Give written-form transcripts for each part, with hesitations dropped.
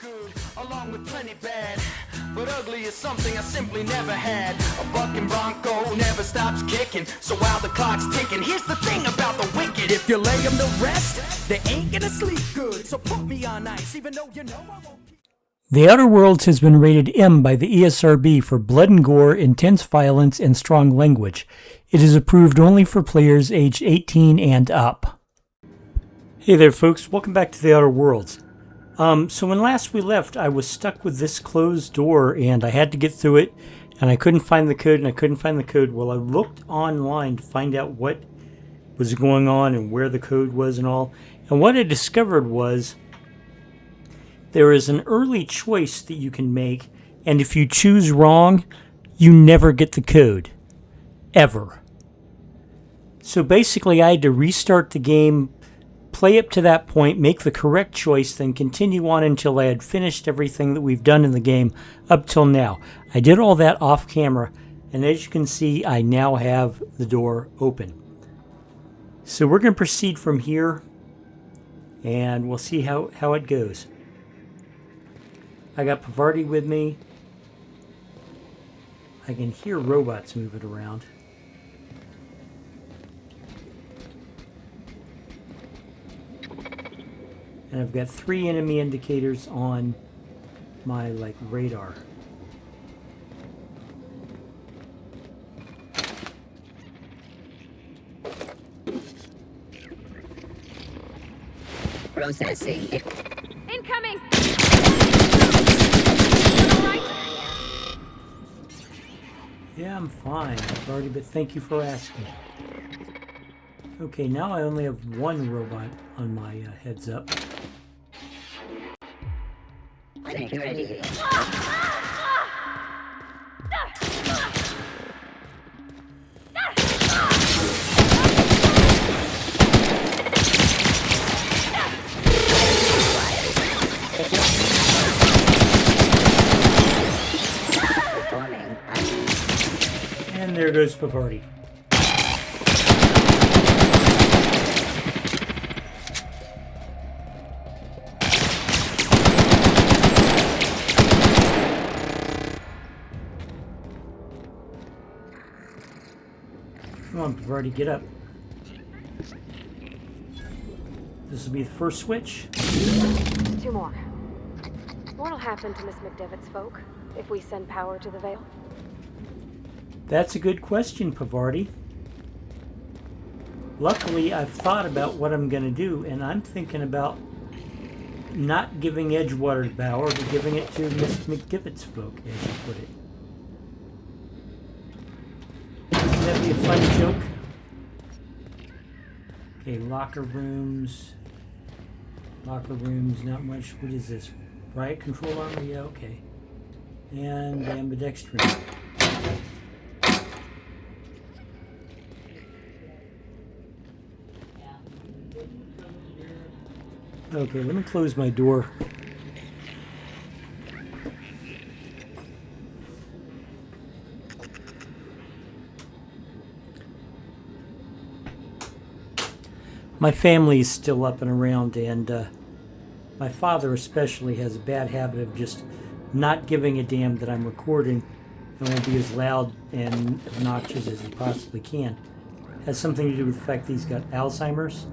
good, along with plenty bad. But ugly is something I simply never had. A bucking bronco never stops kicking. So while the clock's ticking, here's the thing about the wicked. If you lay them to rest, they ain't gonna sleep good. So put me on ice, even though you know I won't. The Outer Worlds has been rated M by the ESRB for blood and gore, intense violence, and strong language. It is approved only for players aged 18 and up. Hey there folks, welcome back to the Outer Worlds. So when last we left, I was stuck with this closed door and I had to get through it and I couldn't find the code Well, I looked online to find out what was going on and where the code was and all. And what I discovered was there is an early choice that you can make, and if you choose wrong, you never get the code. Ever. So basically, I had to restart the game, play up to that point, make the correct choice, then continue on until I had finished everything that we've done in the game up till now. I did all that off camera, and as you can see, I now have the door open. So we're going to proceed from here, and we'll see how it goes. I got Pavarti with me. I can hear robots moving around. And I've got 3 enemy indicators on my radar. Processing. Incoming! Yeah, I'm fine, Pavarti, but thank you for asking. Okay, now I only have 1 robot on my heads up. Ready. And there goes Pavarti. Come on, Pavarti, get up. This will be the first switch. 2 more. What'll happen to Miss McDevitt's folk if we send power to the Vale? That's a good question, Pavarti. Luckily, I've thought about what I'm going to do, and I'm thinking about not giving Edgewater power, but giving it to Miss McDevitt's folk, as you put it. Wouldn't that be a fun joke? Okay, locker rooms. Locker rooms, not much. What is this? Riot control armor? Yeah, okay. And ambidextrous. Okay, let me close my door. My family is still up and around, and my father especially has a bad habit of just not giving a damn that I'm recording and will be as loud and obnoxious as he possibly can. Has something to do with the fact that he's got Alzheimer's,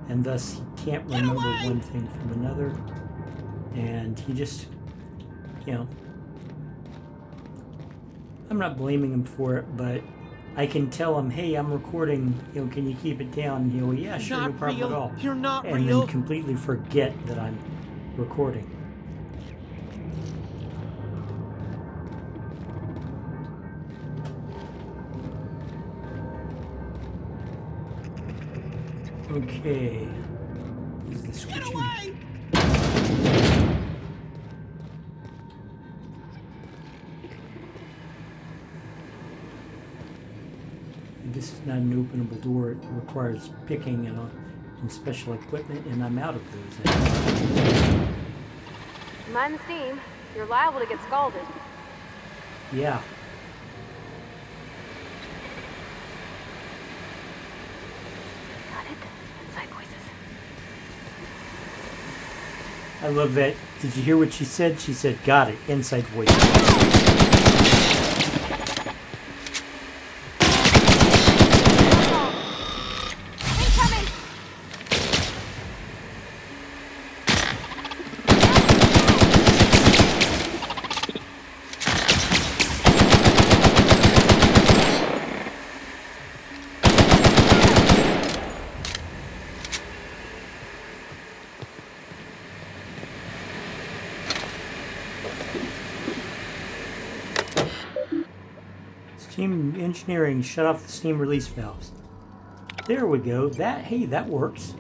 and thus he can't remember one thing from another, and he just, I'm not blaming him for it, but I can tell him, hey, I'm recording, can you keep it down? And he'll, yeah, sure, no problem at all. You're not and real. then completely forget that I'm recording. Okay. Is the switching? This is not an openable door. It requires picking and special equipment, and I'm out of those. Mind the steam. You're liable to get scalded. Yeah. Got it. Inside voices. I love that Did you hear what she said? She said, got it. Inside voice. Incoming! Steam engineering, shut off the steam release valves. There we go. Hey, that works.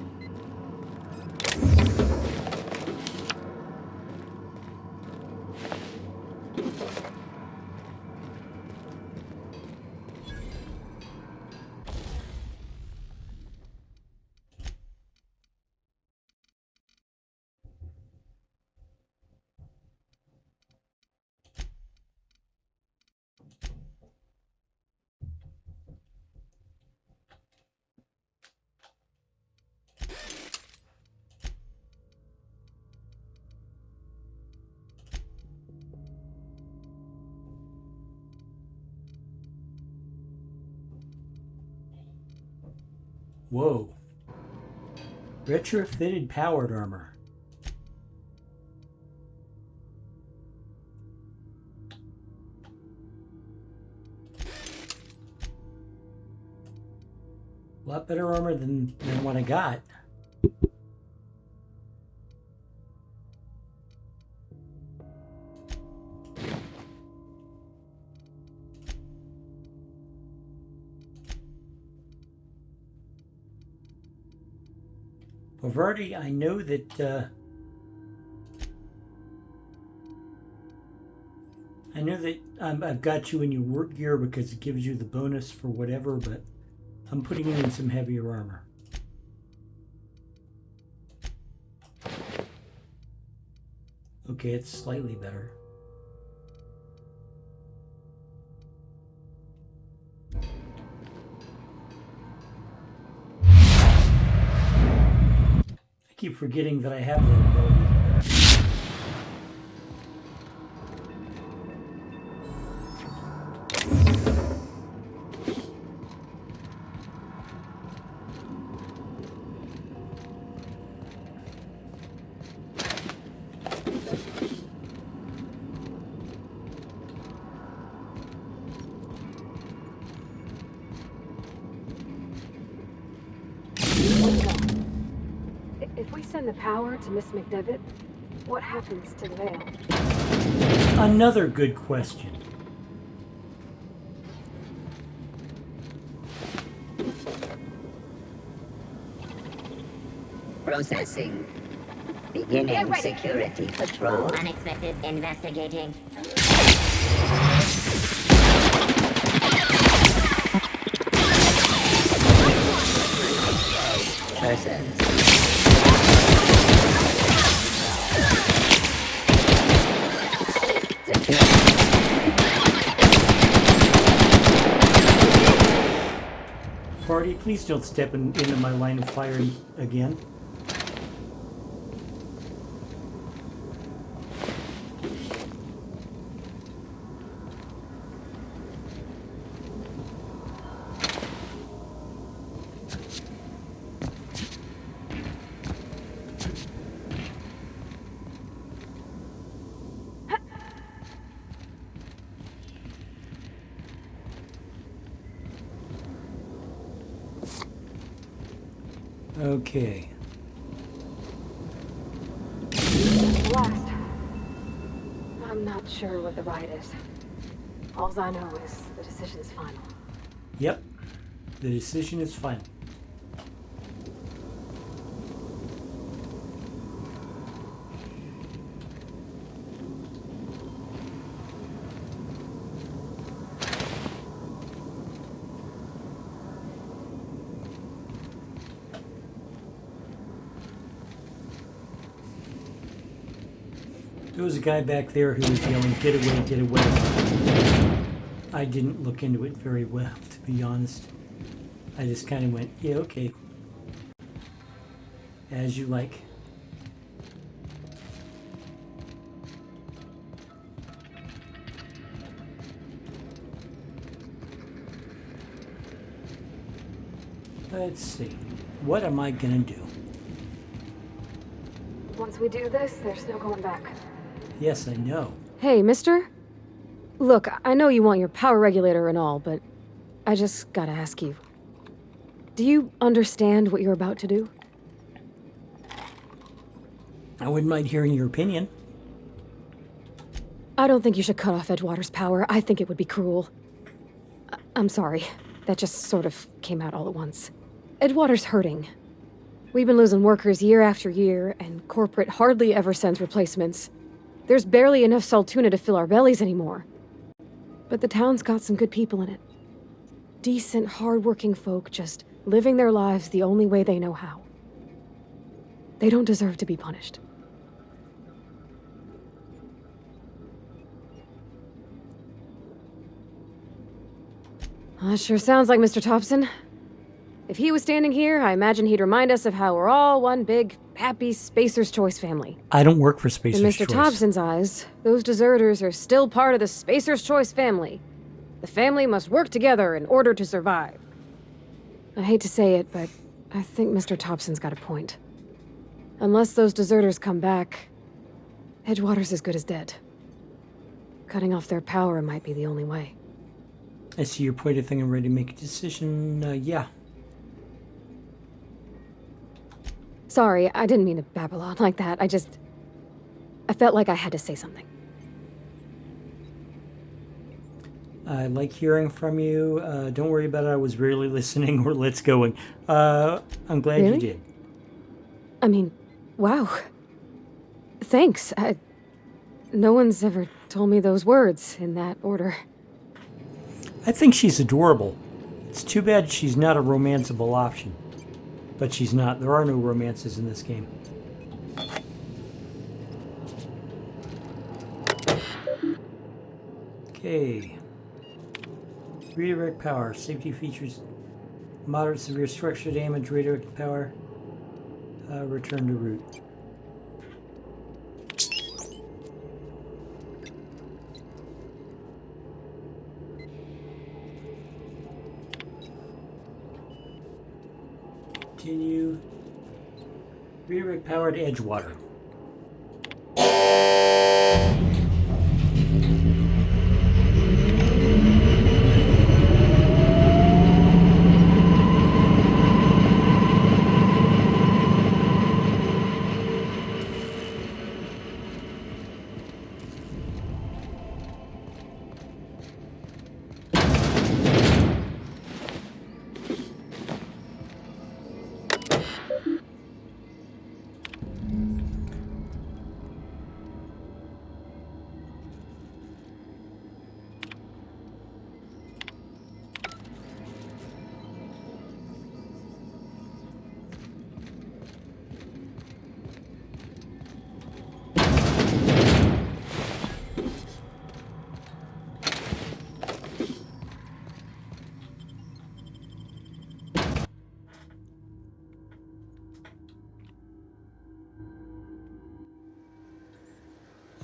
Whoa. Retrofitted powered armor. A lot better armor than what I got. Pavarti, I know that I've got you in your work gear because it gives you the bonus for whatever, but I'm putting you in some heavier armor. Okay, it's slightly better. I keep forgetting that I have that ability. If we send the power to Miss McDevitt, what happens to the veil? Another good question. Processing. Beginning security patrol. Unexpected investigating. Persons. Party, please don't step into my line of fire again. Okay. Last. I'm not sure what the right is. All I know is the decision's final. Yep. The decision is final. There was a guy back there who was yelling, "Get away, get away." I didn't look into it very well, to be honest. I just kind of went, yeah, okay. As you like. Let's see. What am I gonna do? Once we do this, there's no going back. Yes, I know. Hey, mister? Look, I know you want your power regulator and all, but I just gotta ask you. Do you understand what you're about to do? I wouldn't mind hearing your opinion. I don't think you should cut off Edgewater's power. I think it would be cruel. I'm sorry. That just sort of came out all at once. Edgewater's hurting. We've been losing workers year after year, and corporate hardly ever sends replacements. There's barely enough Saltuna to fill our bellies anymore. But the town's got some good people in it. Decent, hard-working folk just living their lives the only way they know how. They don't deserve to be punished. Sure sounds like Mr. Thompson. If he was standing here, I imagine he'd remind us of how we're all one big, happy Spacer's Choice family. I don't work for Spacer's In Choice. Mr. Thompson's eyes, those deserters are still part of the Spacer's Choice family. The family must work together in order to survive. I hate to say it, but I think Mr. Thompson's got a point. Unless those deserters come back, Edgewater's as good as dead. Cutting off their power might be the only way. I see your point. I think I'm ready to make a decision. Yeah. Sorry, I didn't mean to babble on like that. I felt like I had to say something. I like hearing from you. Don't worry about it. I was rarely listening or let's going. I'm glad you Really? did. I mean, wow. Thanks. No one's ever told me those words in that order. I think she's adorable. It's too bad she's not a romanceable option. But she's not. There are no romances in this game. Okay. Redirect power. Safety features. Moderate severe structure damage. Redirect power. Return to route. Continue. Redirect power to Edgewater.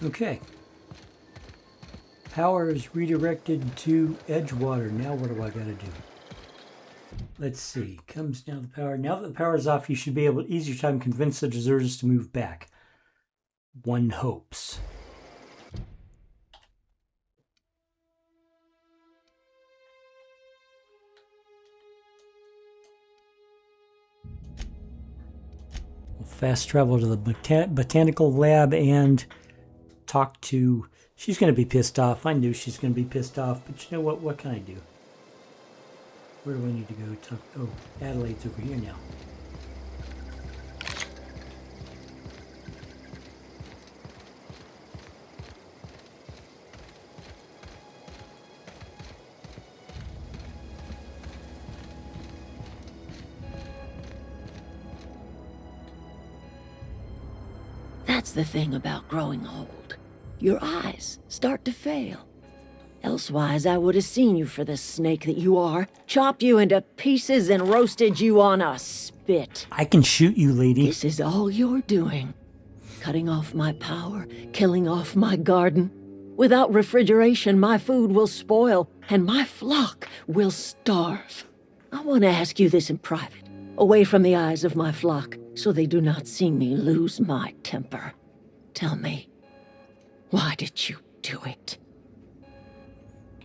Okay. Power is redirected to Edgewater. Now what do I gotta do? Let's see. Comes down the power. Now that the power is off, you should be able to easier time convince the deserters to move back. One hopes. We'll fast travel to the botanical lab and talk to... She's going to be pissed off. I knew she's going to be pissed off, but you know what? What can I do? Where do I need to go? Oh, Adelaide's over here now. That's the thing about growing old. Your eyes start to fail. Elsewise, I would have seen you for the snake that you are, chopped you into pieces and roasted you on a spit. I can shoot you, lady. This is all you're doing. Cutting off my power, killing off my garden. Without refrigeration, my food will spoil, and my flock will starve. I want to ask you this in private, away from the eyes of my flock, so they do not see me lose my temper. Tell me, why did you do it?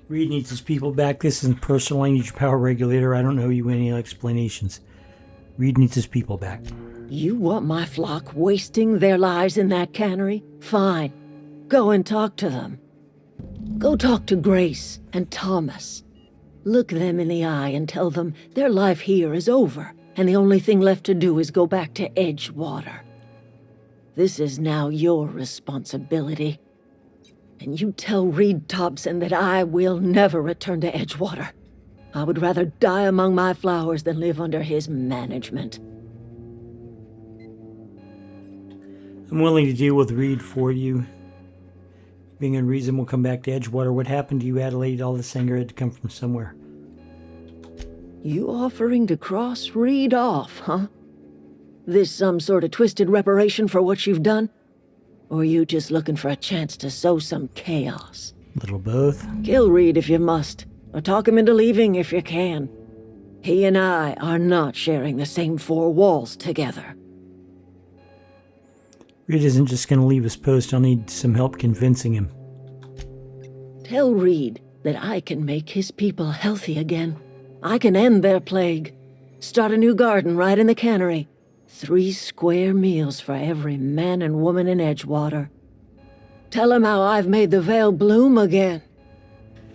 Reed needs his people back. This isn't personal. I need your power regulator. I don't owe you any explanations. Reed needs his people back. You want my flock wasting their lives in that cannery? Fine. Go and talk to them. Go talk to Grace and Thomas. Look them in the eye and tell them their life here is over, and the only thing left to do is go back to Edgewater. This is now your responsibility. And you tell Reed Thompson that I will never return to Edgewater. I would rather die among my flowers than live under his management. I'm willing to deal with Reed for you. Being unreasonable, we'll come back to Edgewater. What happened to you, Adelaide? All this anger had to come from somewhere. You offering to cross Reed off, huh? This some sort of twisted reparation for what you've done? Or you just looking for a chance to sow some chaos? Little both. Kill Reed if you must, or talk him into leaving if you can. He and I are not sharing the same four walls together. Reed isn't just going to leave his post. I'll need some help convincing him. Tell Reed that I can make his people healthy again. I can end their plague. Start a new garden right in the cannery. 3 square meals for every man and woman in Edgewater. Tell him how I've made the Vale bloom again.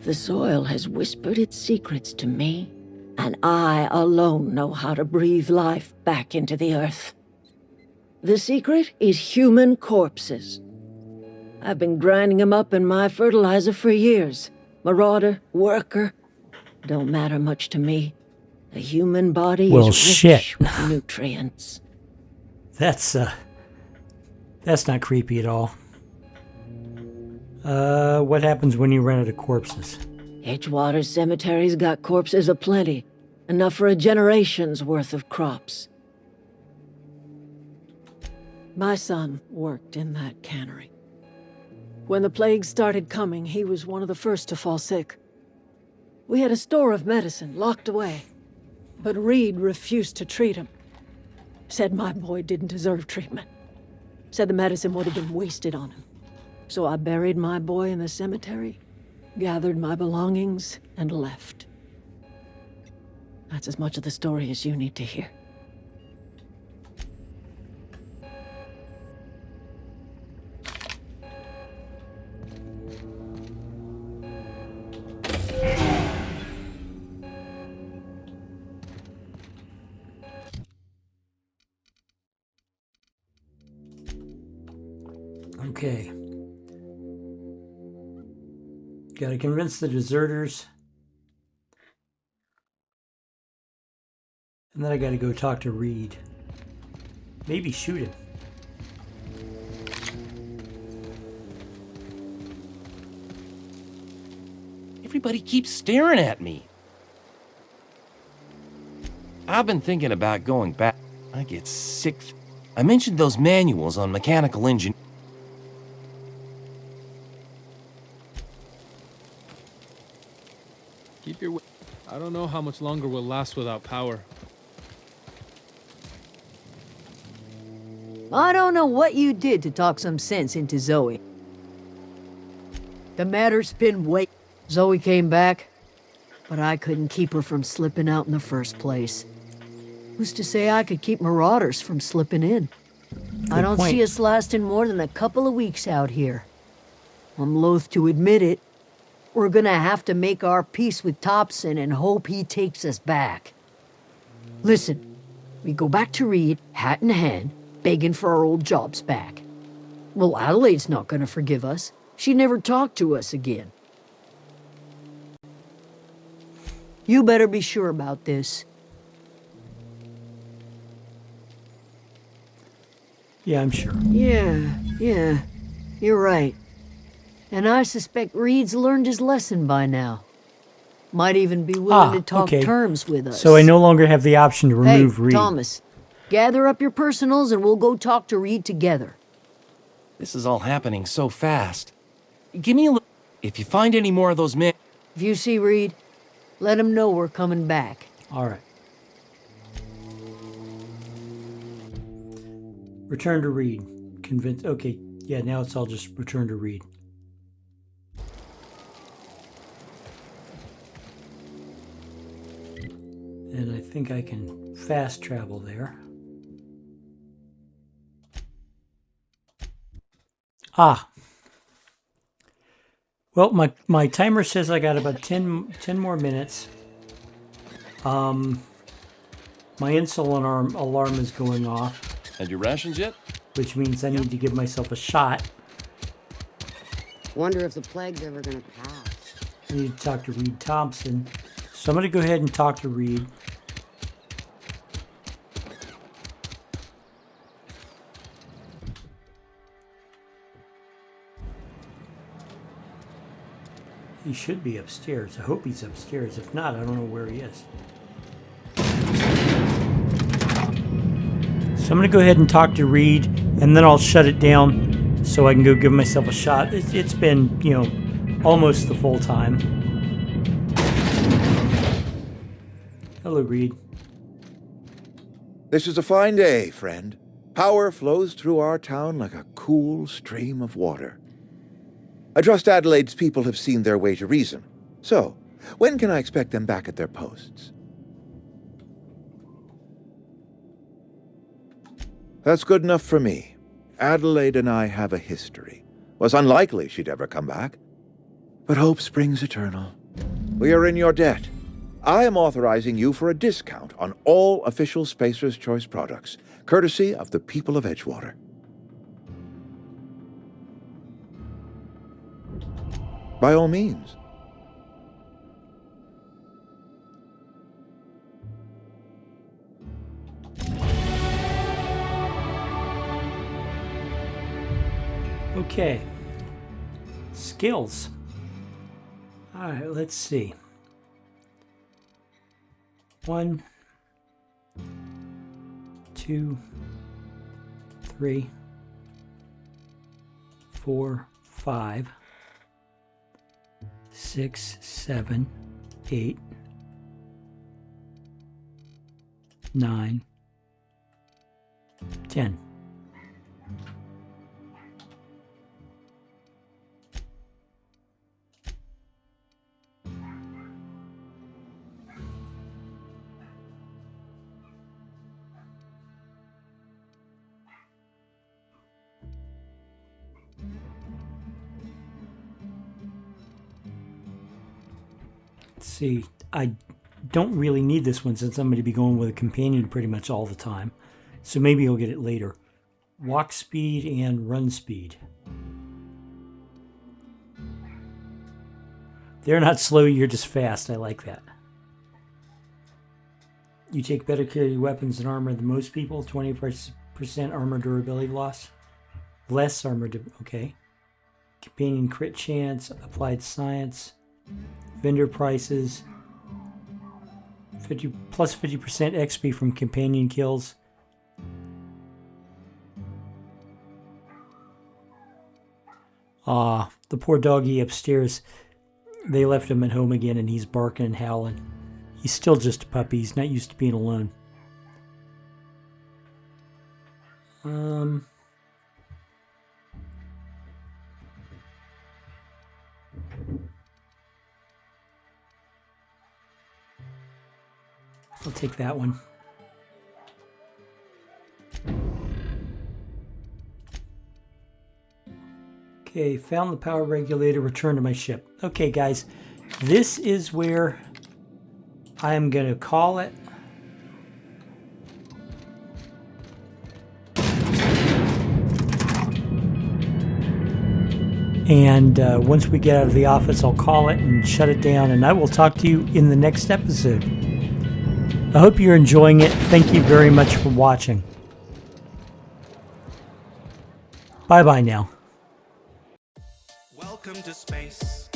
The soil has whispered its secrets to me, and I alone know how to breathe life back into the earth. The secret is human corpses. I've been grinding them up in my fertilizer for years. Marauder, worker, don't matter much to me. The human body is rich with nutrients. That's not creepy at all. What happens when you run out of corpses? Edgewater Cemetery's got corpses aplenty. Enough for a generation's worth of crops. My son worked in that cannery. When the plague started coming, he was one of the first to fall sick. We had a store of medicine locked away, but Reed refused to treat him. Said my boy didn't deserve treatment. Said the medicine would have been wasted on him. So I buried my boy in the cemetery, gathered my belongings, and left. That's as much of the story as you need to hear. Okay. Gotta convince the deserters. And then I gotta go talk to Reed. Maybe shoot him. Everybody keeps staring at me. I've been thinking about going back. I get sick. I mentioned those manuals on mechanical engineering. Keep your... I don't know how much longer we'll last without power. I don't know what you did to talk some sense into Zoe. The matter's been Zoe came back, but I couldn't keep her from slipping out in the first place. Who's to say I could keep marauders from slipping in? I don't see us lasting more than a couple of weeks out here. I'm loath to admit it. We're gonna have to make our peace with Thompson and hope he takes us back. Listen, we go back to Reed, hat in hand, begging for our old jobs back. Well, Adelaide's not gonna forgive us. She never talked to us again. You better be sure about this. Yeah, I'm sure. Yeah, you're right. And I suspect Reed's learned his lesson by now. Might even be willing to talk terms with us. So I no longer have the option to remove Reed. Hey, Thomas, gather up your personals and we'll go talk to Reed together. This is all happening so fast. Give me a look. If you find any more of those men... If you see Reed, let him know we're coming back. All right. Return to read. Convince. Okay. Yeah, now it's all just return to read. And I think I can fast travel there. Ah. Well, my timer says I got about 10 more minutes. My insulin alarm is going off. And your rations yet? Which means I need to give myself a shot. Wonder if the plague's ever gonna pass. I need to talk to Reed Thompson. So I'm going to go ahead and talk to Reed. He should be upstairs. I hope he's upstairs. If not, I don't know where he is. So I'm going to go ahead and talk to Reed, and then I'll shut it down so I can go give myself a shot. It's been, you know, almost the full time. Hello, Reed. This is a fine day, friend. Power flows through our town like a cool stream of water. I trust Adelaide's people have seen their way to reason. So, when can I expect them back at their posts? That's good enough for me. Adelaide and I have a history. Was unlikely she'd ever come back. But hope springs eternal. We are in your debt. I am authorizing you for a discount on all official Spacer's Choice products, courtesy of the people of Edgewater. By all means. Okay. Skills. All right, let's see. 1, 2, 3, 4, 5, 6, 7, 8, 9, 10. See, I don't really need this one since I'm going to be going with a companion pretty much all the time. So maybe I'll get it later. Walk speed and run speed. They're not slow, you're just fast. I like that. You take better care of your weapons and armor than most people. 20% armor durability loss. Less armor, okay. Companion crit chance, applied science. Vendor prices, plus 50% XP from companion kills. The poor doggy upstairs, they left him at home again and he's barking and howling. He's still just a puppy, he's not used to being alone. I'll take that one. Okay, found the power regulator, return to my ship. Okay, guys, this is where I'm going to call it. And once we get out of the office, I'll call it and shut it down, and I will talk to you in the next episode. I hope you're enjoying it. Thank you very much for watching. Bye-bye now. Welcome to space.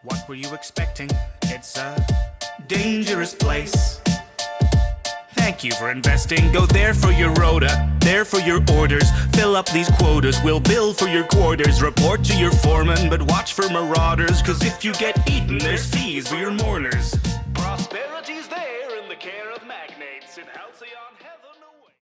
What were you expecting? It's a dangerous place. Thank you for investing. Go there for your rota, there for your orders. Fill up these quotas, we'll bill for your quarters. Report to your foreman, but watch for marauders. Cause if you get eaten, there's fees for your mourners. Prosperity's there. Halcyon